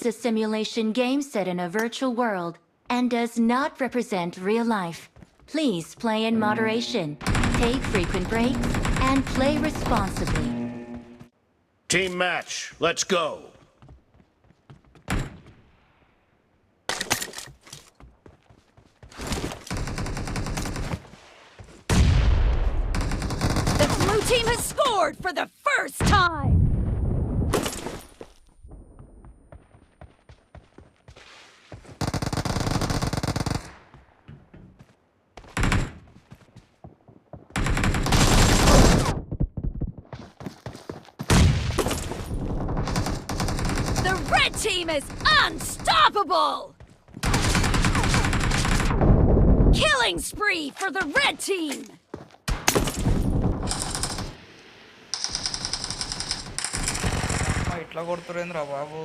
It's a simulation game set in a virtual world and does not represent real life. Please play in moderation, take frequent breaks, and play responsibly. Team match, let's go. The blue team has scored for the first time! The red team is unstoppable! Killing spree for the red team! ఇట్లా కొడుతురేంద్రా బాబు.